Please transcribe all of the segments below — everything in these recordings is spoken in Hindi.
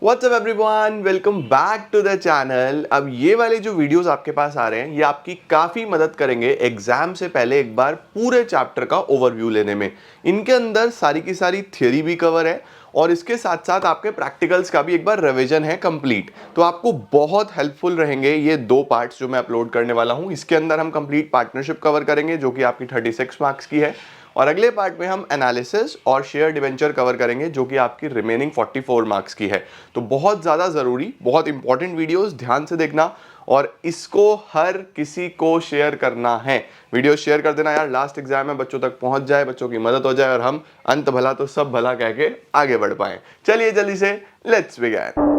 WhatsApp everyone, welcome back to the channel. अब ये वाले जो वीडियोस आपके पास आ रहे हैं ये आपकी काफ़ी मदद करेंगे एग्जाम से पहले एक बार पूरे चैप्टर का ओवरव्यू लेने में। इनके अंदर सारी की सारी थ्योरी भी कवर है और इसके साथ साथ आपके प्रैक्टिकल्स का भी एक बार रिवीजन है कंप्लीट। तो आपको बहुत हेल्पफुल रहेंगे ये दो पार्ट्स जो मैं अपलोड करने वाला हूँ। इसके अंदर हम कंप्लीट पार्टनरशिप कवर करेंगे जो कि आपकी 36 मार्क्स की है, और अगले पार्ट में हम एनालिसिस और शेयर डिवेंचर कवर करेंगे जो कि आपकी रिमेनिंग 44 मार्क्स की है। तो बहुत ज़्यादा ज़रूरी, बहुत इंपॉर्टेंट वीडियोस, ध्यान से देखना और इसको हर किसी को शेयर करना है। वीडियो शेयर कर देना यार, लास्ट एग्जाम में बच्चों तक पहुंच जाए, बच्चों की मदद हो जाए और हम अंत भला तो सब भला कह के आगे बढ़ पाए। चलिए जल्दी से लेट्स बिगिन।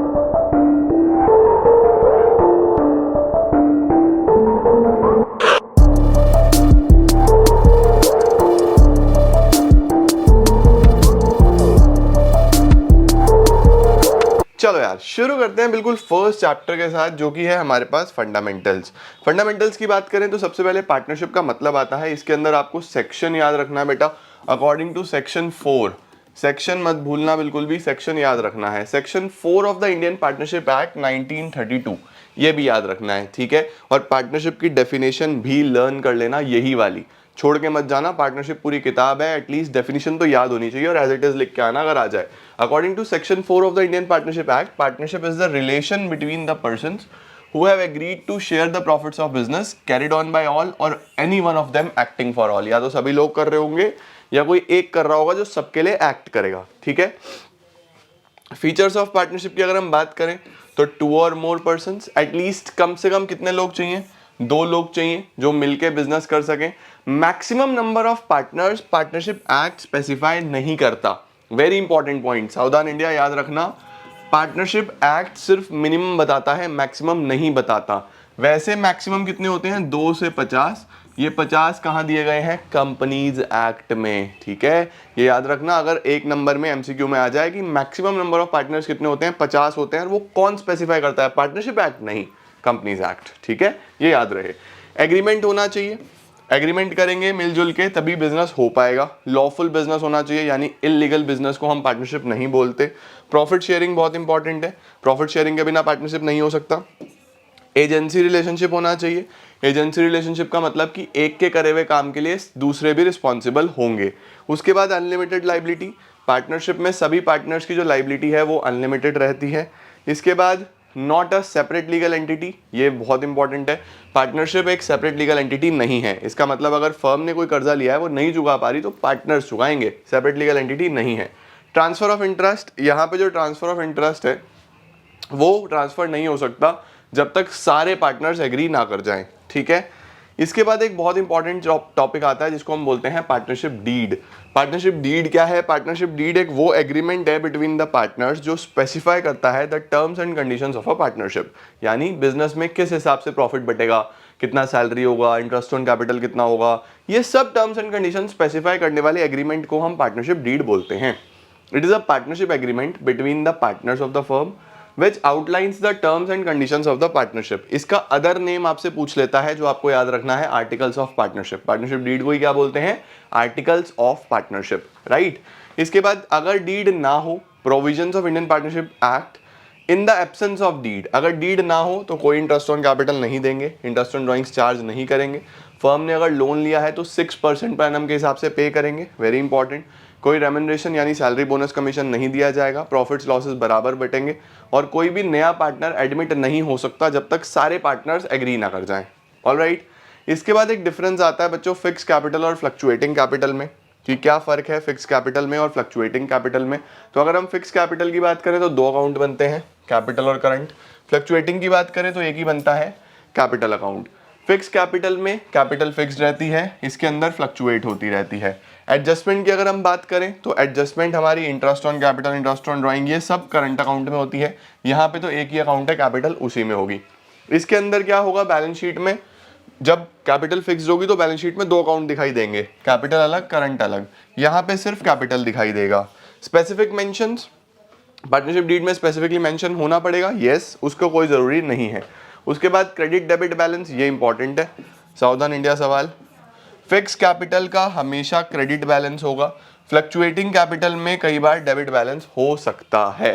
चलो यार शुरू करते हैं बिल्कुल फर्स्ट चैप्टर के साथ जो कि है हमारे पास फंडामेंटल्स। फंडामेंटल्स की बात करें तो सबसे पहले पार्टनरशिप का मतलब आता है। इसके अंदर आपको सेक्शन याद रखना है बेटा, अकॉर्डिंग टू सेक्शन 4। सेक्शन मत भूलना बिल्कुल भी, सेक्शन याद रखना है। Section 4 of the Indian partnership act 1932, ये भी याद रखना है, ठीक है। और पार्टनरशिप की डेफिनेशन भी लर्न कर लेना, यही वाली छोड़ के मत जाना। पार्टनरशिप पूरी किताब है, एटलीस्ट डेफिनेशन तो याद होनी चाहिए और एज इट इज लिख के आना अगर आ जाए। According to section 4 of the Indian partnership act, partnership is the relation between the persons who have agreed to share the profits of business carried on by all or any one of them acting for all। या तो सभी लोग कर रहे होंगे या कोई एक कर रहा होगा जो सबके लिए एक्ट करेगा, ठीक है। फीचर्स ऑफ पार्टनरशिप की अगर हम बात करें तो 2 और मोर पर्सन्स, एटलीस्ट कम से कम कितने लोग चाहिए? 2 लोग चाहिए जो मिलके बिजनेस कर सकें। Maximum number of partners partnership act specify नहीं करता। वेरी इंपॉर्टेंट पॉइंट, सावधान इंडिया याद रखना। पार्टनरशिप एक्ट सिर्फ मिनिमम बताता है, मैक्सिमम नहीं बताता। वैसे मैक्सिमम कितने होते हैं? 2 से 50। ये 50 कहाँ दिए गए हैं? कंपनीज एक्ट में, ठीक है। ये याद रखना, अगर एक नंबर में एमसीक्यू में आ जाए कि मैक्सिमम नंबर ऑफ पार्टनर्स कितने होते हैं, 50 होते हैं, और वो कौन स्पेसिफाई करता है? पार्टनरशिप एक्ट नहीं, कंपनीज एक्ट, ठीक है, ये याद रहे। एग्रीमेंट होना चाहिए, एग्रीमेंट करेंगे मिलजुल के तभी बिजनेस हो पाएगा। लॉफुल बिजनेस होना चाहिए, यानी इलीगल बिजनेस को हम पार्टनरशिप नहीं बोलते। प्रॉफिट शेयरिंग बहुत इंपॉर्टेंट है, प्रॉफिट शेयरिंग के बिना पार्टनरशिप नहीं हो सकता। एजेंसी रिलेशनशिप होना चाहिए। एजेंसी रिलेशनशिप का मतलब कि एक के करे हुए काम के लिए दूसरे भी रिस्पॉन्सिबल होंगे। उसके बाद अनलिमिटेड लाइबिलिटी, पार्टनरशिप में सभी पार्टनर्स की जो लाइबिलिटी है वो अनलिमिटेड रहती है। इसके बाद not a separate legal entity, ये बहुत इंपॉर्टेंट है। पार्टनरशिप एक सेपरेट लीगल एंटिटी नहीं है। इसका मतलब अगर फर्म ने कोई कर्जा लिया है वो नहीं चुका पा रही तो पार्टनर्स चुकाएंगे, सेपरेट लीगल एंटिटी नहीं है। ट्रांसफर ऑफ इंटरेस्ट, यहाँ पे जो ट्रांसफर ऑफ इंटरेस्ट है वो ट्रांसफर नहीं हो सकता जब तक सारे पार्टनर्स एग्री ना कर जाएं, ठीक है। इसके बाद एक बहुत इंपॉर्टेंट टॉपिक आता है जिसको हम बोलते हैं पार्टनरशिप डीड। पार्टनरशिप डीड क्या है? पार्टनरशिप डीड एक वो एग्रीमेंट है बिटवीन द पार्टनर्स जो स्पेसिफाई करता है the terms and conditions of a partnership. यानी बिजनेस में किस हिसाब से प्रॉफिट बटेगा, कितना सैलरी होगा, इंटरेस्ट ऑन कैपिटल कितना होगा, ये सब टर्म्स एंड कंडीशन स्पेसिफाई करने वाले एग्रीमेंट को हम पार्टनरशिप डीड बोलते हैं। It is a partnership agreement between the partners of the firm which outlines the terms and conditions of the partnership। इसका अदर नेम आपसे पूछ लेता है जो आपको याद रखना है, articles of partnership. Partnership deed को ही क्या बोलते हैं? Articles of partnership, right. इसके बाद अगर डीड ना हो, provisions of Indian partnership act, in the absence of deed, अगर डीड ना हो तो कोई इंटरेस्ट ऑन कैपिटल नहीं देंगे, इंटरेस्ट ऑन ड्रॉइंग्स चार्ज नहीं करेंगे। फर्म ने अगर लोन लिया है तो 6% पर एनम के हिसाब से पे करेंगे, वेरी इंपॉर्टेंट। कोई रेम्यूनरेशन यानी सैलरी बोनस कमीशन नहीं दिया जाएगा, प्रॉफिट्स लॉसेस बराबर बटेंगे, और कोई भी नया पार्टनर एडमिट नहीं हो सकता जब तक सारे पार्टनर्स एग्री ना कर जाएं, ऑलराइट। इसके बाद एक डिफरेंस आता है बच्चों फिक्स कैपिटल और फ्लक्चुएटिंग कैपिटल में, कि क्या फर्क है फिक्स कैपिटल में और फ्लक्चुएटिंग कैपिटल में। तो अगर हम फिक्स कैपिटल की बात करें तो 2 अकाउंट बनते हैं, कैपिटल और करंट। फ्लक्चुएटिंग की बात करें तो एक ही बनता है, कैपिटल अकाउंट। फिक्स कैपिटल में कैपिटल फिक्स्ड रहती है, इसके अंदर फ्लक्चुएट होती रहती है। एडजस्टमेंट की अगर हम बात करें तो एडजस्टमेंट हमारी interest on capital, interest on drawing, ये सब करंट अकाउंट में होती है। यहाँ पे तो एक ही अकाउंट है, कैपिटल उसी में होगी। इसके अंदर क्या होगा? बैलेंस शीट में जब कैपिटल फिक्स्ड होगी तो बैलेंस शीट में 2 अकाउंट दिखाई देंगे, कैपिटल अलग, करंट अलग। यहाँ पे सिर्फ कैपिटल दिखाई देगा। स्पेसिफिक मेंशंस, पार्टनरशिप डीड में स्पेसिफिकली मेंशन होना पड़ेगा, यस, उसको कोई जरूरी नहीं है। उसके बाद क्रेडिट डेबिट बैलेंस, ये इंपॉर्टेंट है, सावधान इंडिया सवाल। फिक्स कैपिटल का हमेशा क्रेडिट बैलेंस होगा, फ्लक्चुएटिंग कैपिटल में कई बार डेबिट बैलेंस हो सकता है,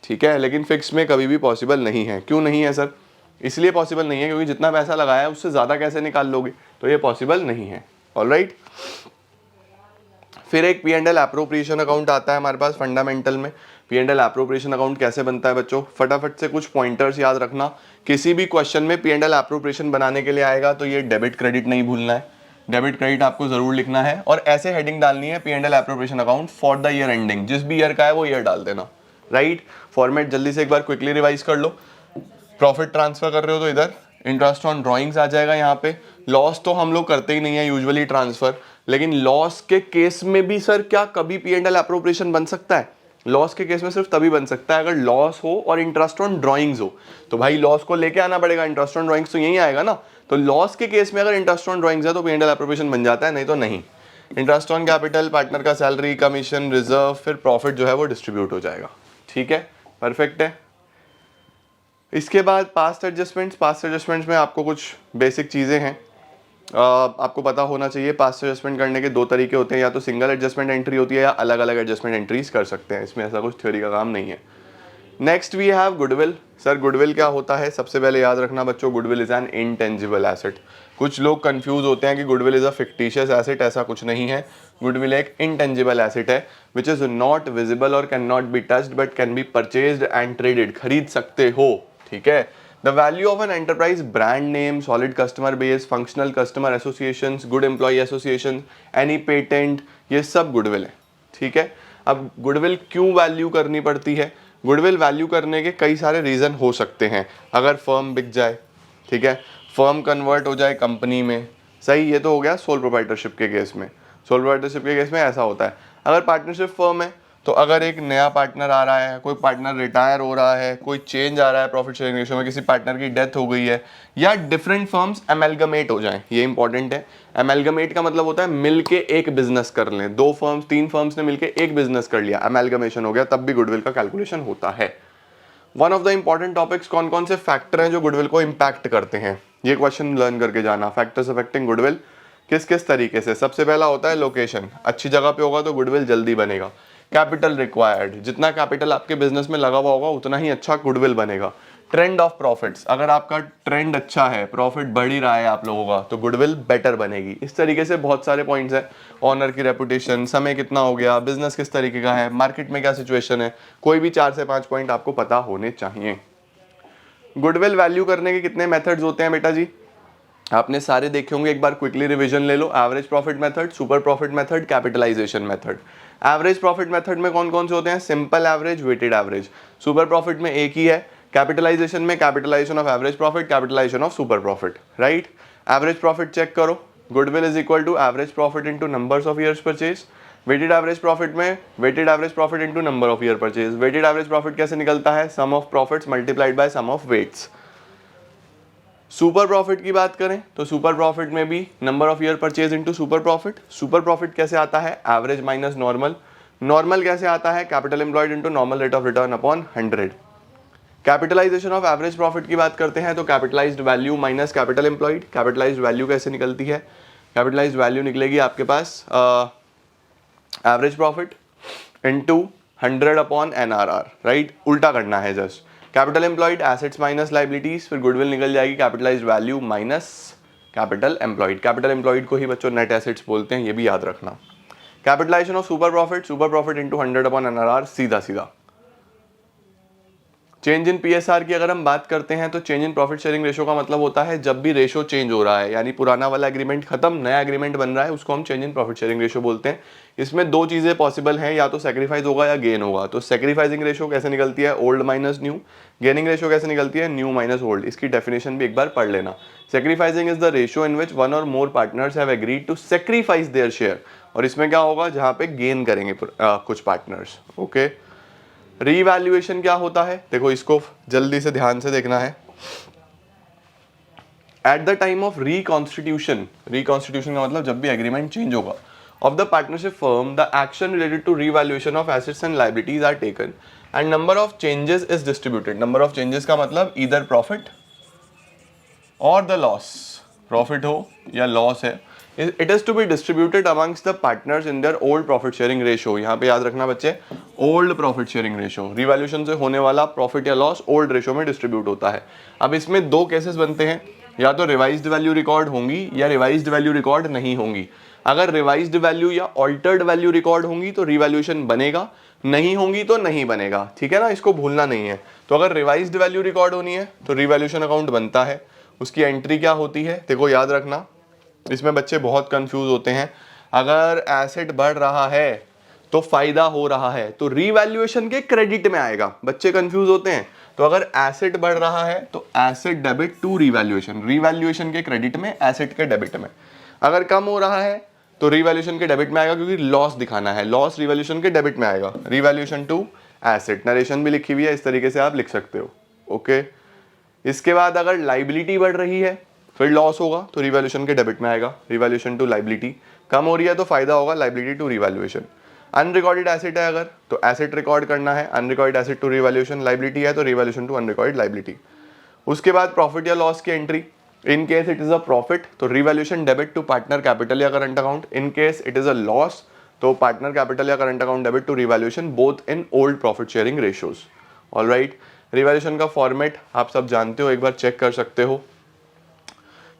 ठीक है, लेकिन फिक्स में कभी भी पॉसिबल नहीं है। क्यों नहीं है सर? इसलिए पॉसिबल नहीं है क्योंकि जितना पैसा लगाया है उससे ज़्यादा कैसे निकाल लोगे, तो ये पॉसिबल नहीं है। ऑलराइट, फिर एक P&L एप्रोप्रिएशन अकाउंट आता है हमारे पास फंडामेंटल में। P&L एप्रोप्रिएशन अकाउंट कैसे बनता है बच्चों, फटाफट से कुछ पॉइंटर्स याद रखना। किसी भी क्वेश्चन में P&L एप्रोप्रिएशन बनाने के लिए आएगा तो ये डेबिट क्रेडिट नहीं भूलना है, डेबिट क्रेडिट आपको जरूर लिखना है और ऐसे हेडिंग डालनी है P&L appropriation account for the year ending, जिस भी ईयर का है वो ईयर डाल देना। राइट, फॉर्मेट जल्दी से एक बार क्विकली रिवाइज कर लो। प्रॉफिट ट्रांसफर कर रहे हो तो इधर इंटरेस्ट ऑन ड्रॉइंग्स आ जाएगा। यहाँ पे लॉस तो हम लोग करते ही नहीं है यूजुअली ट्रांसफर, लेकिन लॉस के केस में भी सर क्या कभी P&L एप्रोप्रिएशन बन सकता है? लॉस के केस में सिर्फ तभी बन सकता है अगर लॉस हो और इंटरेस्ट ऑन ड्रॉइंग्स हो। तो भाई लॉस को लेके आना पड़ेगा, इंटरेस्ट ऑन ड्रॉइंग्स तो यही आएगा ना। तो लॉस के केस में अगर इंटरेस्ट ऑन ड्रॉइंग्स है तो P&L एप्रोप्रिएशन बन जाता है, नहीं तो नहीं। इंटरेस्ट ऑन कैपिटल, पार्टनर का सैलरी, कमीशन, रिजर्व, फिर प्रॉफिट जो है वो डिस्ट्रीब्यूट हो जाएगा। ठीक है, परफेक्ट है। इसके बाद पास्ट एडजस्टमेंट्स। पास्ट एडजस्टमेंट्स में आपको कुछ बेसिक चीज़ें हैं आपको पता होना चाहिए। पास्ट एडजस्टमेंट करने के दो तरीके होते हैं, या तो सिंगल एडजस्टमेंट एंट्री होती है या अलग अलग एडजस्टमेंट एंट्रीज कर सकते हैं, इसमें ऐसा कुछ थ्योरी का काम नहीं है। Next we have goodwill. Sir goodwill क्या होता है? सबसे पहले याद रखना बच्चों, goodwill is an intangible asset. कुछ लोग कंफ्यूज होते हैं कि goodwill is a fictitious asset, ऐसा कुछ नहीं है। गुडविल एक इंटेंजिबल एसेट है विच इज नॉट विजिबल और can not be touched but can be purchased and traded. खरीद सकते हो, ठीक है। The value of an enterprise, brand name, solid customer base, functional customer association, good employ association, any patent, ये सब गुडविल है। ठीक है, अब गुडविल क्यों वैल्यू करनी पड़ती है? गुडविल वैल्यू करने के कई सारे रीजन हो सकते हैं। अगर फर्म बिक जाए, ठीक है, फर्म कन्वर्ट हो जाए कंपनी में, सही, ये तो हो गया सोल प्रोप्राइटरशिप के केस में। सोल प्रोप्राइटरशिप के केस में ऐसा होता है। अगर पार्टनरशिप फर्म है तो अगर एक नया पार्टनर आ रहा है, कोई पार्टनर रिटायर हो रहा है, कोई चेंज आ रहा है प्रॉफिट शेयरिंग रेशियो में, किसी पार्टनर की डेथ हो गई है, या डिफरेंट फर्म्स एमेलगमेट हो जाएं, ये इंपॉर्टेंट है। एमेलगमेट का मतलब होता है मिलके एक बिजनेस कर लें, दो फर्म्स, तीन फर्म्स ने मिलके एक बिजनेस कर लिया, एमेलगमेशन हो गया, तब भी गुडविल का कैलकुलेशन होता है। One of the important topics, कौन कौन से फैक्टर हैं जो गुडविल को इंपैक्ट करते हैं, ये क्वेश्चन लर्न करके जाना। फैक्टर्स अफेक्टिंग गुडविल किस किस तरीके से? सबसे पहला होता है लोकेशन, अच्छी जगह पे होगा तो गुडविल जल्दी बनेगा। कैपिटल रिक्वायर्ड, जितना कैपिटल आपके बिजनेस में लगा हुआ होगा उतना ही अच्छा गुडविल बनेगा। ट्रेंड ऑफ प्रॉफिट्स, अगर आपका ट्रेंड अच्छा है, प्रॉफिट बढ़ ही रहा है आप लोगों का, तो गुडविल बेटर बनेगी। इस तरीके से बहुत सारे पॉइंट्स हैं। ऑनर की रेपुटेशन, समय कितना हो गया, बिजनेस किस तरीके का है, मार्केट में क्या सिचुएशन है, कोई भी 4 से 5 पॉइंट आपको पता होने चाहिए। गुडविल वैल्यू करने के कितने मेथड्स होते हैं बेटा जी? आपने सारे देखे होंगे, एक बार क्विकली रिवीजन ले लो। Average profit method, super profit method, capitalisation method. Average profit method में कौन कौन से होते हैं? Simple average, weighted average. Super profit में एक ही है। कैपिटलाइजेशन में capitalisation of average profit, capitalisation of super profit. Right, average profit check करो, goodwill is equal to average profit into numbers of years purchase. Weighted average profit में weighted average profit into number of year purchase. Weighted average profit कैसे निकलता है? Sum of profits multiplied by sum of weights. Super profit की बात करें तो सुपर प्रॉफिट में भी number of year purchase into super profit. Super profit कैसे आता है? Average minus normal. नॉर्मल कैसे आता है? Capital employed into normal rate of return upon 100। Capitalisation of average profit की बात करते हैं तो capitalised value minus capital employed. Capitalised value कैसे निकलती है? कैपिटलाइज्ड वैल्यू निकलेगी आपके पास average profit into 100 upon NRR। Right, उल्टा करना है just. Capital employed assets minus liabilities, फिर गुडविल निकल जाएगी capitalised value minus capital employed. Capital employed को ही बच्चों नेट एसेट्स बोलते हैं, ये भी याद रखना। Capitalisation of super profit into 100 upon NRR, सीधा सीधा। चेंज इन PSR की अगर हम बात करते हैं तो change in profit sharing ratio का मतलब होता है जब भी रेशो चेंज हो रहा है, यानी पुराना वाला एग्रीमेंट खत्म, नया एग्रीमेंट बन रहा है, उसको हम change in profit sharing ratio बोलते हैं। इसमें दो चीजें पॉसिबल हैं, या तो सेक्रीफाइस होगा या गेन होगा। तो सेक्रीफाइसिंग रेशो कैसे निकलती है? Old minus new. Gaining ratio कैसे निकलती है? New minus old. इसकी डेफिनेशन भी एक बार पढ़ लेना। Sacrificing is the ratio in which one or more partners have agreed to sacrifice their share. और इसमें क्या होगा? जहां पे गेन करेंगे कुछ पार्टनर्स। ओके, रीवैल्यूएशन क्या होता है? देखो इसको जल्दी से ध्यान से देखना है। At the time of reconstitution, reconstitution का मतलब जब भी एग्रीमेंट चेंज होगा of the partnership firm, the action related to revaluation of assets and liabilities are taken and number of changes is distributed. Number of changes का मतलब either profit or the loss, profit हो या loss है, it is to be distributed amongst the partners in their old profit sharing ratio. यहाँ पे याद रखना बच्चे, old profit sharing ratio, revaluation से होने वाला प्रॉफिट या लॉस ओल्ड रेशो में डिस्ट्रीब्यूट होता है। अब इसमें दो केसेस बनते हैं, या तो रिवाइज्ड वैल्यू रिकॉर्ड होंगी या रिवाइज्ड वैल्यू रिकॉर्ड नहीं होंगी। अगर रिवाइज्ड वैल्यू या ऑल्टर्ड वैल्यू रिकॉर्ड होंगी तो रिवैल्यूएशन बनेगा, नहीं होंगी तो नहीं बनेगा, ठीक है ना, इसको भूलना नहीं है। तो अगर रिवाइज्ड वैल्यू रिकॉर्ड होनी है तो रिवैल्यूएशन अकाउंट बनता है, उसकी एंट्री क्या होती है, देखो याद रखना, इसमें बच्चे बहुत कंफ्यूज होते हैं। अगर एसेट बढ़ रहा है तो फायदा हो रहा है तो रीवैल्यूएशन के क्रेडिट में आएगा, बच्चे कंफ्यूज होते हैं। तो अगर एसेट बढ़ रहा है तो asset debit to revaluation, revaluation के क्रेडिट में, एसेट के डेबिट में। अगर कम हो रहा है तो रीवैल्यूएशन के डेबिट में आएगा, क्योंकि लॉस दिखाना है, लॉस रीवैल्यूएशन के डेबिट में आएगा, रीवैल्यूएशन टू एसेट। नरेशन भी लिखी हुई है, इस तरीके से आप लिख सकते हो। ओके, इसके बाद अगर लाइबिलिटी बढ़ रही है फिर लॉस होगा तो रिवैल्यूएशन के डेबिट में आएगा, रिवैल्यूएशन टू लाइबिलिटी। कम हो रही है तो फायदा होगा, liability to revaluation. Unrecorded asset है अगर तो एसेट रिकॉर्ड करना है, unrecorded asset to revaluation, liability है तो रिवैल्यूएशन टू अनरिकॉर्डेड लाइबिलिटी। उसके बाद प्रॉफिट या लॉस की entry, in case it is a profit तो revaluation debit to partner capital या current account, in case it is a loss तो पार्टनर कैपिटल या current account debit to revaluation, both in old profit sharing ratios. Alright, revaluation का फॉर्मेट आप सब जानते हो, एक बार चेक कर सकते हो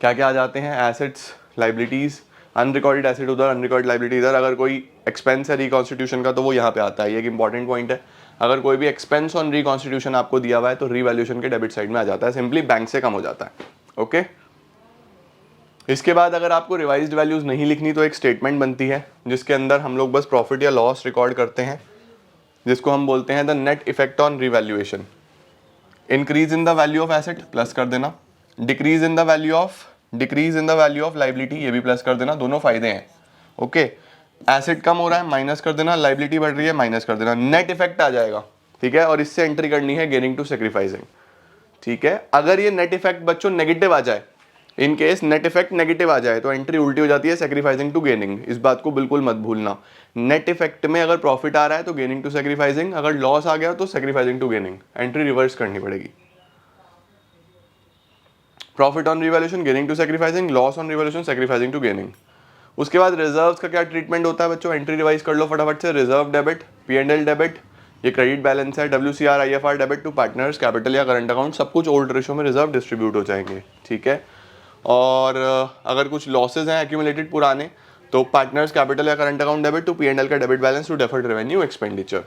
क्या क्या आ जाते हैं, एसेट्स, लाइबिलिटीज, अनरिकॉर्डेड एसेट उधर, अनरिकॉर्डेड लाइबिलिटी इधर। अगर कोई एक्सपेंस है रिकॉन्स्टिट्यूशन का तो वो यहाँ पे आता है, ये एक इंपॉर्टेंट पॉइंट है। अगर कोई भी एक्सपेंस ऑन रिकॉन्स्टिट्यूशन आपको दिया हुआ है तो रिवैल्यूएशन के डेबिट साइड में आ जाता है, सिंपली बैंक से कम हो जाता है। ओके, इसके बाद अगर आपको रिवाइज्ड वैल्यूज नहीं लिखनी तो एक स्टेटमेंट बनती है जिसके अंदर हम लोग बस प्रॉफिट या लॉस रिकॉर्ड करते हैं, जिसको हम बोलते हैं the net effect on revaluation. Increase in the value of asset plus कर देना, decrease in the value of liability ये भी प्लस कर देना, दोनों फायदे हैं। ओके, एसेट कम हो रहा है माइनस कर देना, लाइबिलिटी बढ़ रही है माइनस कर देना, नेट इफेक्ट आ जाएगा, ठीक है। और इससे एंट्री करनी है गेनिंग टू सेक्रीफाइसिंग, ठीक है। अगर ये नेट इफेक्ट बच्चों नेगेटिव आ जाए, in case net effect negative आ जाए तो एंट्री उल्टी हो जाती है, सेक्रीफाइसिंग टू गेनिंग, इस बात को बिल्कुल मत भूलना। नेट इफेक्ट में अगर प्रॉफिट आ रहा है तो गेनिंग टू सेक्रीफाइसिंग, अगर लॉस आ गया तो sacrificing to gaining, entry reverse करनी पड़ेगी। Profit on revaluation gaining to sacrificing, loss on revaluation sacrificing to gaining. उसके बाद रिजर्व्स का क्या ट्रीटमेंट होता है बच्चों, एंट्री रिवाइज कर लो फटाफट से। रिजर्व डेबिट, P&L डेबिट, ये क्रेडिट बैलेंस है, WCR IFR debit to partners capital या करंट अकाउंट, सब कुछ ओल्ड रेशो में रिजर्व डिस्ट्रीब्यूट हो जाएंगे, ठीक है। और अगर कुछ लॉसेज हैं एक्यूमुलेटेड पुराने तो पार्टनर्स कैपिटल या current account debit to P&L का debit balance to deferred revenue expenditure.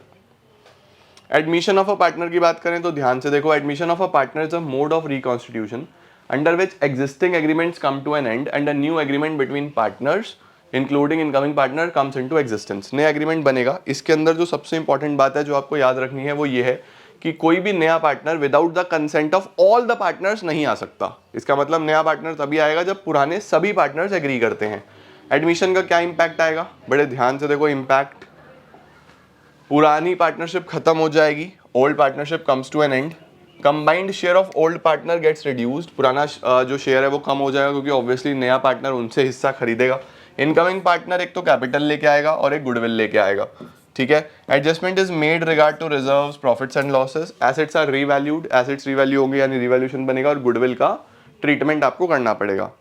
Admission of a partner की बात करें तो ध्यान से देखो, admission of a partner is a mode of reconstitution under which existing agreements come to an end and a new agreement between partners including incoming partner comes into existence। नया एग्रीमेंट बनेगा। इसके अंदर जो सबसे इंपॉर्टेंट बात है जो आपको याद रखनी है वो ये है कि कोई भी नया partner without the consent of all the partners नहीं आ सकता। इसका मतलब नया पार्टनर तभी आएगा जब पुराने सभी पार्टनर्स एग्री करते हैं। एडमिशन का क्या इंपैक्ट आएगा, बड़े ध्यान से देखो इंपैक्ट, पुरानी पार्टनरशिप खत्म हो जाएगी, old partnership comes to an end, combined share of old partner gets reduced, पुराना जो शेयर है वो कम हो जाएगा क्योंकि ऑब्वियसली नया पार्टनर उनसे हिस्सा खरीदेगा। इनकमिंग पार्टनर एक तो कैपिटल लेके आएगा और एक गुडविल लेके आएगा, ठीक है। Adjustment is made regard to reserves, profits and losses, assets are revalued, assets revalue होंगे यानी रिवैल्यूएशन बनेगा, और गुडविल का ट्रीटमेंट आपको करना पड़ेगा।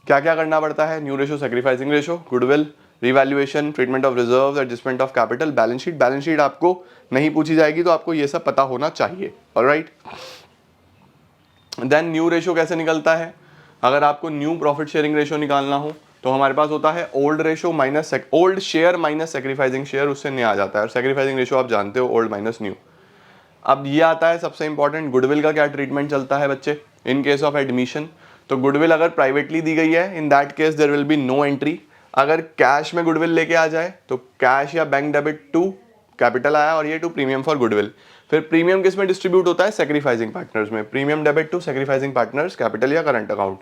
क्या क्या करना पड़ता है, new ratio, sacrificing ratio, goodwill, revaluation, treatment of reserves, adjustment of capital, balance sheet. Balance sheet आपको नहीं पूछी जाएगी तो आपको ये सब पता होना चाहिए, ऑलराइट। देन न्यू रेशो कैसे निकलता है, अगर आपको न्यू प्रॉफिट शेयरिंग रेशो निकालना हो तो हमारे पास होता है old ratio minus old share minus sacrificing share, उससे नया आ जाता है। और सेक्रीफाइसिंग रेशो आप जानते हो, ओल्ड माइनस न्यू। अब ये आता है सबसे इंपॉर्टेंट, गुडविल का क्या ट्रीटमेंट चलता है बच्चे इन केस ऑफ एडमिशन। तो गुडविल अगर प्राइवेटली दी गई है, in that case there will be no entry. अगर कैश में गुडविल लेके आ जाए तो कैश या बैंक डेबिट टू कैपिटल आया और ये टू प्रीमियम फॉर गुडविल। फिर प्रीमियम किस में डिस्ट्रीब्यूट होता है, सेक्रीफाइसिंग पार्टनर्स में, premium debit to sacrificing partners capital या करंट अकाउंट।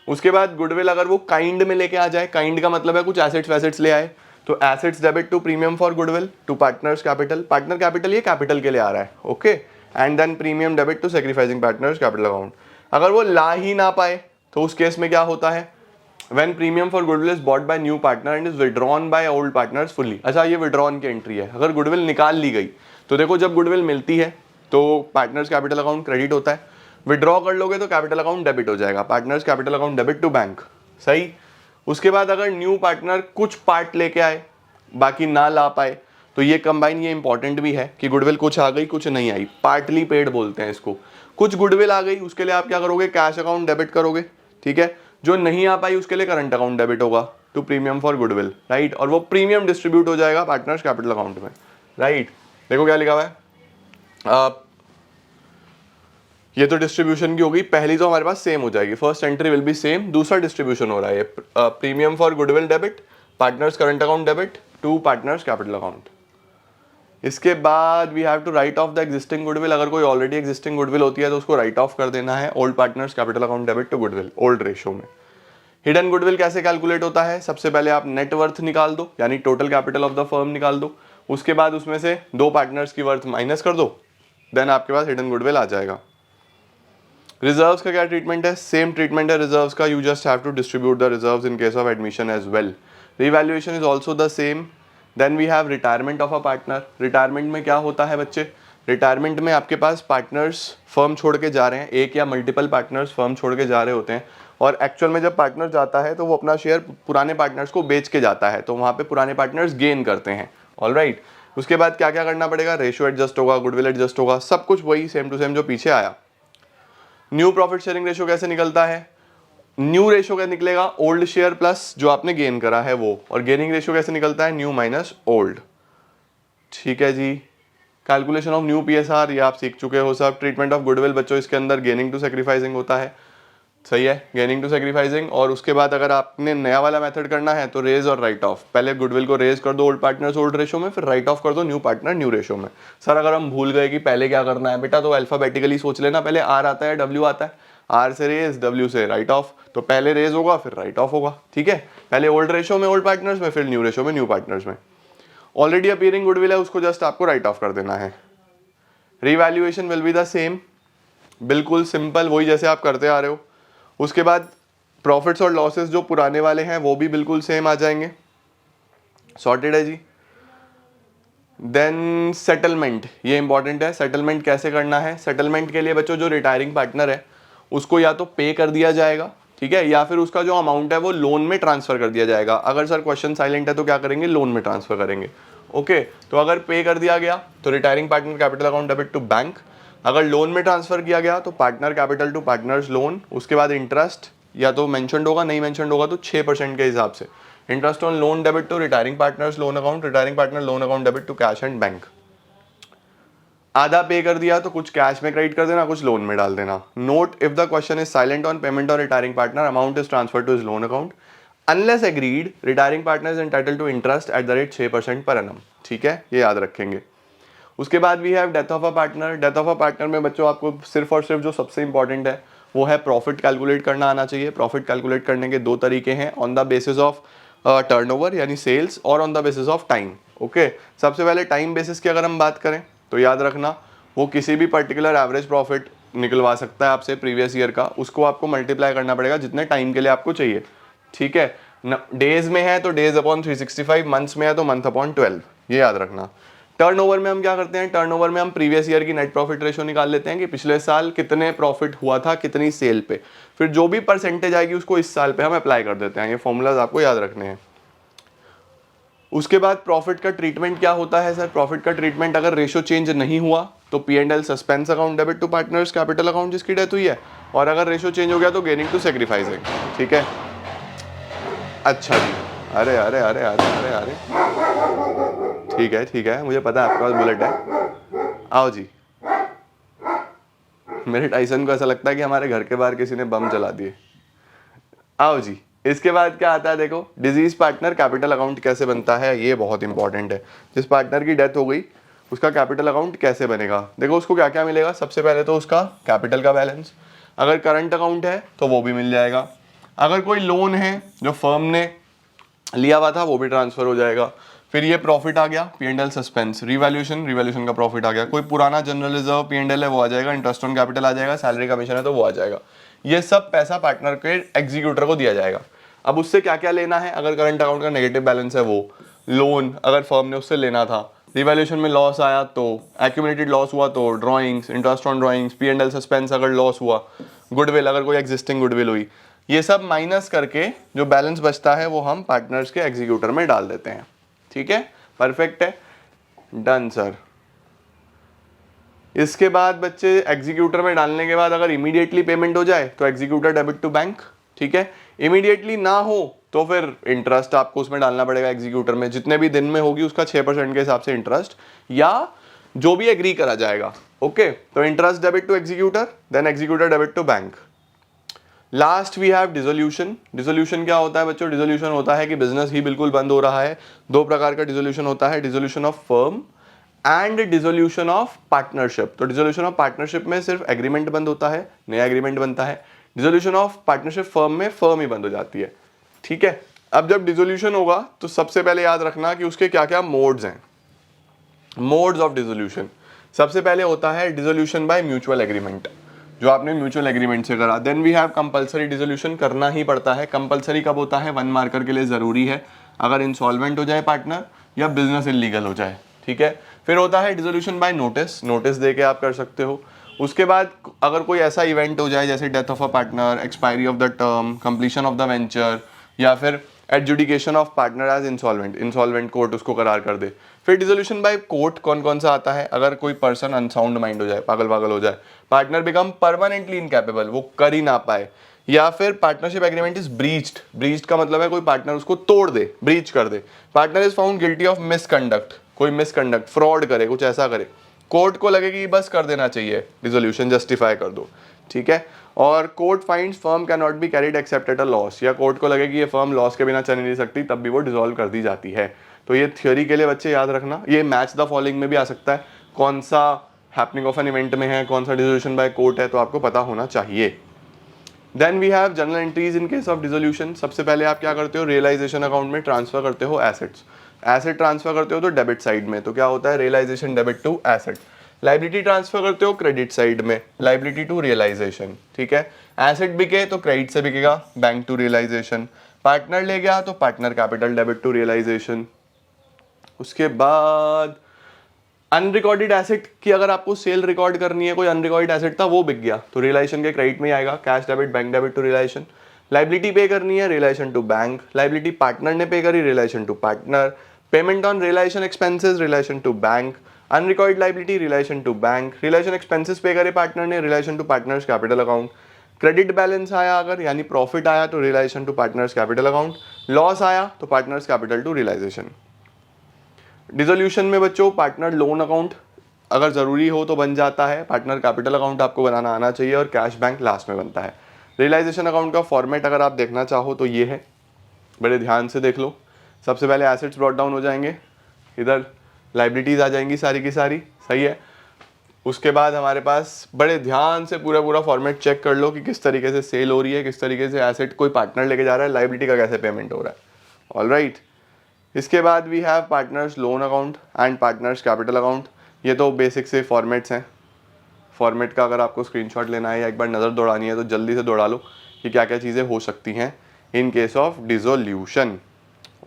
उसके बाद गुडविल अगर वो काइंड में लेके आ जाए, काइंड का मतलब है कुछ एसेट्स वैसेट्स ले आए, तो assets debit to premium for goodwill to partners capital, partner capital ये कैपिटल के लिए आ रहा है, okay. And then premium debit to sacrificing partners capital account. अगर वो ला ही ना पाए तो उस केस में क्या होता है, when premium for goodwill is bought by new partner and is withdrawn by old partners fully। अच्छा, ये withdrawn की एंट्री है। अगर गुडविल निकाल ली गई तो देखो जब गुडविल मिलती है तो पार्टनर्स कैपिटल अकाउंट क्रेडिट होता है, विड्रॉ कर लोगे तो कैपिटल अकाउंट डेबिट हो जाएगा, partners capital account debit to bank, सही। उसके बाद अगर न्यू पार्टनर कुछ पार्ट लेके आए, बाकी ना ला पाए, तो ये कंबाइन, ये इंपॉर्टेंट भी है कि गुडविल कुछ आ गई कुछ नहीं आई, पार्टली पेड बोलते हैं इसको। कुछ गुडविल आ गई उसके लिए आप क्या करोगे, कैश अकाउंट डेबिट करोगे, ठीक है। जो नहीं आ पाई उसके लिए करंट अकाउंट डेबिट होगा to premium for goodwill, right. और वो प्रीमियम डिस्ट्रीब्यूट हो जाएगा पार्टनर्स कैपिटल अकाउंट में, राइट। देखो क्या लिखा हुआ है, ये तो डिस्ट्रीब्यूशन की होगी, पहली तो हमारे पास सेम हो जाएगी, first entry will be same, दूसरा डिस्ट्रीब्यूशन हो रहा है premium for goodwill debit, partners current account debit to partners capital account. इसके बाद we have to write off the existing goodwill, अगर कोई ऑलरेडी एग्जिस्टिंग गुडविल होती है तो उसको राइट ऑफ कर देना है, old partners capital account debit to goodwill, old ratio में। हिडन गुडविल कैसे कैलकुलेट होता है, सबसे पहले आप नेट वर्थ निकाल दो, यानी total capital of the firm निकाल दो, उसके बाद उसमें से दो पार्टनर्स की वर्थ माइनस कर दो, देन आपके पास हिडन गुडविल आ जाएगा। रिजर्व्स का क्या ट्रीटमेंट है, सेम ट्रीटमेंट है रिजर्व्स का, you just have to distribute the reserves in case of admission as well. Revaluation is also the same. Then we have retirement of a partner. Retirement में क्या होता है बच्चे, रिटायरमेंट में आपके पास पार्टनर्स फर्म छोड़ के जा रहे हैं, एक या मल्टीपल पार्टनर्स फर्म छोड़ के जा रहे होते हैं, और एक्चुअल में जब पार्टनर जाता है तो वो अपना शेयर पुराने पार्टनर्स को बेच के जाता है, तो वहाँ पे पुराने पार्टनर्स गेन करते हैं, ऑलराइट। उसके बाद क्या क्या करना पड़ेगा, रेशियो एडजस्ट होगा, गुडविल एडजस्ट होगा, सब कुछ वही सेम टू सेम जो पीछे आया। न्यू प्रॉफिट शेयरिंग रेशियो कैसे निकलता है, न्यू रेशियो क्या निकलेगा, ओल्ड शेयर प्लस जो आपने गेन करा है वो, और गेनिंग रेशियो कैसे निकलता है, न्यू माइनस ओल्ड, ठीक है जी। कैलकुलेशन ऑफ न्यू पीएसआर ये आप सीख चुके हो सब। ट्रीटमेंट ऑफ गुडविल बच्चों इसके अंदर गेनिंग टू सेक्रीफाइसिंग होता है, सही है, गेनिंग टू सेक्रीफाइसिंग। और उसके बाद अगर आपने नया वाला मेथड करना है तो रेज और राइट ऑफ, पहले गुडविल को रेज कर दो ओल्ड पार्टनर्स ओल्ड रेशियो में, फिर राइट ऑफ कर दो न्यू पार्टनर न्यू रेशियो में। सर अगर हम भूल गए कि पहले क्या करना है बेटा, तो अल्फाबेटिकली सोच लेना, पहले आर आता है डब्ल्यू आता है, आर से रेज डब्ल्यू से राइट ऑफ, तो पहले रेज होगा फिर राइट ऑफ होगा, ठीक है। पहले ओल्ड रेशियो में ओल्ड पार्टनर्स में, फिर न्यू रेशियो में न्यू पार्टनर्स में। ऑलरेडी अपीयरिंग गुडविल है उसको जस्ट आपको राइट ऑफ कर देना है। Revaluation will be the same, बिल्कुल सिंपल, वही जैसे आप करते आ रहे हो। उसके बाद प्रॉफिट्स और लॉसेस जो पुराने वाले हैं वो भी बिल्कुल सेम आ जाएंगे, सॉर्टेड है जी। देन सेटलमेंट, ये इंपॉर्टेंट है, सेटलमेंट कैसे करना है। सेटलमेंट के लिए बच्चों जो रिटायरिंग पार्टनर है उसको या तो पे कर दिया जाएगा, ठीक है, या फिर उसका जो अमाउंट है वो लोन में ट्रांसफर कर दिया जाएगा। अगर सर क्वेश्चन साइलेंट है तो क्या करेंगे, लोन में ट्रांसफर करेंगे, ओके। तो अगर पे कर दिया गया तो retiring partner capital account debit to bank, अगर लोन में ट्रांसफर किया गया तो partner capital to partners loan, उसके बाद इंटरेस्ट या तो मेंशनड होगा, नहीं मेंशनड होगा तो 6% के हिसाब से interest on loan debit to retiring partners loan account, retiring partner loan account debit to cash and bank. आधा पे कर दिया तो कुछ कैश में क्रेडिट कर देना, कुछ लोन में डाल देना। Note, if the question is silent on payment और retiring partner, amount is transfer to his loan account, unless agreed retiring partner is entitled to interest at the rate 6% per annum, ठीक है, ये याद रखेंगे। उसके बाद we have death of a partner. Death of a partner में बच्चों आपको सिर्फ और सिर्फ जो सबसे इंपॉर्टेंट है वो है प्रॉफिट कैलकुलेट करना आना चाहिए। प्रॉफिट कैलकुलेट करने के दो तरीके हैं, on the basis of turnover यानी सेल्स, और on the basis of time, okay. सबसे पहले टाइम बेसिस की अगर हम बात करें तो याद रखना वो किसी भी पर्टिकुलर एवरेज प्रॉफिट निकलवा सकता है आपसे प्रीवियस ईयर का, उसको आपको मल्टीप्लाई करना पड़ेगा जितने टाइम के लिए आपको चाहिए, ठीक है। डेज में है तो डेज अपॉन 365, मंथ्स में है तो मंथ अपॉन 12, ये याद रखना। टर्नओवर में हम क्या करते हैं, टर्नओवर में हम प्रीवियस ईयर की नेट प्रॉफिट रेशियो निकाल लेते हैं कि पिछले साल कितने प्रॉफिट हुआ था कितनी सेल पे, फिर जो भी परसेंटेज आएगी उसको इस साल पे हम अप्लाई कर देते हैं। ये फॉर्मूलाज आपको याद रखने हैं। उसके बाद प्रॉफिट का ट्रीटमेंट क्या होता है सर, प्रॉफिट का ट्रीटमेंट अगर रेशियो चेंज नहीं हुआ तो P&L suspense account debit to partners capital account जिसकी डेथ हुई है, और अगर रेशियो चेंज हो गया तो गेनिंग टू सेक्रीफाइसिंग, ठीक है। अच्छा जी, अरे अरे अरे अरे अरे अरे ठीक है, मुझे पता है आपके पास बुलेट है, आओ जी। मेरे टाइसन को ऐसा लगता है कि हमारे घर के बाहर किसी ने बम जला दिए, आओ जी। इसके बाद क्या आता है, देखो डिजीज पार्टनर कैपिटल अकाउंट कैसे बनता है, ये बहुत इंपॉर्टेंट है। जिस पार्टनर की डेथ हो गई उसका कैपिटल अकाउंट कैसे बनेगा, देखो उसको क्या क्या मिलेगा। सबसे पहले तो उसका कैपिटल का बैलेंस, अगर करंट अकाउंट है तो वो भी मिल जाएगा, अगर कोई लोन है जो फर्म ने लिया हुआ था वो भी ट्रांसफर हो जाएगा। फिर ये प्रॉफिट आ गया P&L सस्पेंस, रिवैल्यूएशन का प्रॉफिट आ गया, कोई पुराना जनरल रिजर्व P&L है वो आ जाएगा, इंटरेस्ट ऑन कैपिटल आ जाएगा, सैलरी कमीशन है तो वो आ जाएगा। ये सब पैसा पार्टनर के एग्जीक्यूटर को दिया जाएगा। अब उससे क्या क्या लेना है, अगर करंट अकाउंट का नेगेटिव बैलेंस है वो, लोन अगर फर्म ने उससे लेना था, रिवैल्यूएशन में लॉस आया तो, एक्यूमुलेटेड लॉस हुआ तो drawings, interest on drawings, P&L suspense अगर लॉस हुआ, गुडविल अगर कोई एग्जिस्टिंग गुडविल हुई, ये सब माइनस करके जो बैलेंस बचता है वो हम पार्टनर्स के एग्जीक्यूटर में डाल देते हैं। ठीक है, परफेक्ट है, डन सर। इसके बाद बच्चे एग्जीक्यूटर में डालने के बाद अगर इमीडिएटली पेमेंट हो जाए तो एग्जीक्यूटर डेबिट टू बैंक। ठीक है, इमीडिएटली ना हो तो फिर इंटरेस्ट आपको उसमें डालना पड़ेगा एग्जीक्यूटर में, जितने भी दिन में होगी उसका 6% के हिसाब से इंटरेस्ट, या जो भी एग्री करा जाएगा। ओके, तो interest debit to executor, then executor debit to bank. Last we have dissolution. Dissolution क्या होता है बच्चों? डिसोल्यूशन होता है कि बिजनेस ही बिल्कुल बंद हो रहा है। दो प्रकार का डिसोल्यूशन होता है, dissolution of firm and dissolution of partnership. तो डिसोल्यूशन ऑफ पार्टनरशिप में सिर्फ एग्रीमेंट बंद होता है, नया एग्रीमेंट बनता है। डिसोल्यूशन ऑफ पार्टनरशिप फर्म में फर्म ही बंद हो जाती है। ठीक है, अब जब डिसोल्यूशन होगा तो सबसे पहले याद रखना कि उसके क्या क्या मोड्स हैं। मोड्स ऑफ डिसोल्यूशन, सबसे पहले होता है डिसोल्यूशन बाय म्यूचुअल एग्रीमेंट, जो आपने म्यूचुअल एग्रीमेंट से करा। Then we have compulsory dissolution, करना ही पड़ता है। कंपलसरी कब होता है? 1 मार्कर के लिए जरूरी है, अगर इंसॉल्वेंट हो जाए पार्टनर या बिजनेस इलीगल हो जाए। ठीक है, फिर होता है डिसोल्यूशन बाय नोटिस, नोटिस दे के आप कर सकते हो। उसके बाद अगर कोई ऐसा इवेंट हो जाए जैसे death of a partner, expiry of the term, completion of the venture, या फिर adjudication of partner as insolvent, insolvent court उसको करार कर दे। फिर डिसोल्यूशन बाय कोर्ट कौन कौन सा आता है? अगर कोई पर्सन अनसाउंड माइंड हो जाए, पागल पागल हो जाए, पार्टनर बिकम परमानेंटली इनकैपेबल, वो कर ही ना पाए, या फिर partnership agreement is breached. Breached का मतलब है कोई पार्टनर उसको तोड़ दे, ब्रीच कर दे। Partner is found guilty of misconduct, कोई मिसकंडक्ट, फ्रॉड करे, कुछ ऐसा करे, कोर्ट को लगे कि बस कर देना चाहिए, डिसोल्यूशन जस्टिफाई कर दो। ठीक है, और court finds firm can not be carried accept at a loss, या कोर्ट को लगे कि ये फर्म लॉस के बिना चल नहीं सकती, तब भी वो डिसॉल्व कर दी जाती है। तो ये थ्योरी के लिए बच्चे याद रखना, ये मैच द फॉलोइंग में भी आ सकता है, कौन सा हैपनिंग ऑफ एन इवेंट में है, कौन सा डिसोल्यूशन बाय कोर्ट है, तो आपको पता होना चाहिए। Then we have general entries in case of dissolution. सबसे पहले आप क्या करते हो? रियलाइजेशन अकाउंट में ट्रांसफर करते हो एसेट्स। एसेट ट्रांसफर करते हो तो डेबिट साइड में, तो क्या होता है? Realisation debit to asset. Liability transfer करते हो क्रेडिट साइड में, लाइबिलिटी टू रियलाइजेशन। ठीक है, एसेट बिके तो क्रेडिट से बिकेगा, बैंक टू रियलाइजेशन। पार्टनर ले गया तो partner capital debit to realisation. उसके बाद अनरिकॉर्डेड एसेट की अगर आपको सेल रिकॉर्ड करनी है, कोई अनरिकॉर्डेड एसेट था वो बिक गया तो रियलाइजेशन के क्रेडिट में आएगा, cash debit bank debit to realisation. Liability pay करनी है, realisation to bank. Liability partner ने पे करी, realisation to partner. Payment on realisation expenses, realisation to bank. Unrecorded liability, realisation to bank. Realisation expenses pay करे पार्टनर ने, realisation to partners capital account. Credit balance आया अगर, यानी प्रॉफिट आया तो realisation to partners capital account. Loss आया तो partners capital to realisation. Dissolution में बच्चों पार्टनर लोन अकाउंट अगर ज़रूरी हो तो बन जाता है, पार्टनर कैपिटल अकाउंट आपको बनाना आना चाहिए, और कैश बैंक लास्ट में बनता है। रियलाइजेशन अकाउंट का फॉर्मेट अगर आप देखना चाहो तो ये है, बड़े ध्यान से देख लो। सबसे पहले एसेट्स ब्रॉट डाउन हो जाएंगे, इधर लाइबिलिटीज़ आ जाएंगी सारी की सारी, सही है। उसके बाद हमारे पास बड़े ध्यान से पूरा फॉर्मेट चेक कर लो कि किस तरीके से सेल हो रही है, किस तरीके से एसेट कोई पार्टनर लेके जा रहा है, लाइबिलिटी का कैसे पेमेंट हो रहा है। ऑलराइट, इसके बाद we have partners loan account and partners capital account. ये तो बेसिक से फॉर्मेट्स हैं। फॉर्मेट का अगर आपको स्क्रीनशॉट लेना है या एक बार नज़र दौड़ानी है तो जल्दी से दौड़ा लो कि क्या क्या चीज़ें हो सकती हैं इन case of dissolution.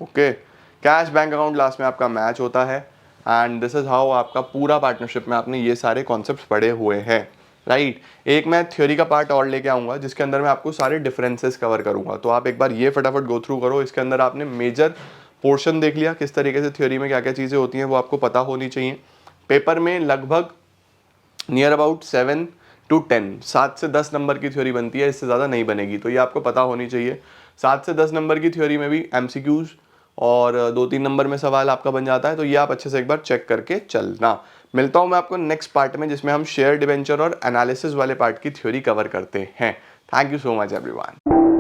Okay, cash bank account last में आपका मैच होता है, एंड दिस इज़ हाउ आपका पूरा पार्टनरशिप में आपने ये सारे कॉन्सेप्ट्स पढ़े हुए हैं। राइट, एक मैं थ्योरी का पार्ट और लेके आऊँगा जिसके अंदर मैं आपको सारे डिफरेंसेस कवर करूँगा, तो आप एक बार ये फटाफट गो थ्रू करो। इसके अंदर आपने मेजर पोर्शन देख लिया, किस तरीके से थ्योरी में क्या क्या चीज़ें होती हैं वो आपको पता होनी चाहिए। पेपर में लगभग नियर अबाउट 7 to 10, 7 से 10 नंबर की थ्योरी बनती है, इससे ज़्यादा नहीं बनेगी, तो ये आपको पता होनी चाहिए। 7 से 10 नंबर की थ्योरी में भी MCQs और 2-3 नंबर में सवाल आपका बन जाता है, तो ये आप अच्छे से एक बार चेक करके चलना। मिलता हूँ मैं आपको नेक्स्ट पार्ट में जिसमें हम शेयर डिवेंचर और एनालिसिस वाले पार्ट की थ्योरी कवर करते हैं। Thank you so much everyone.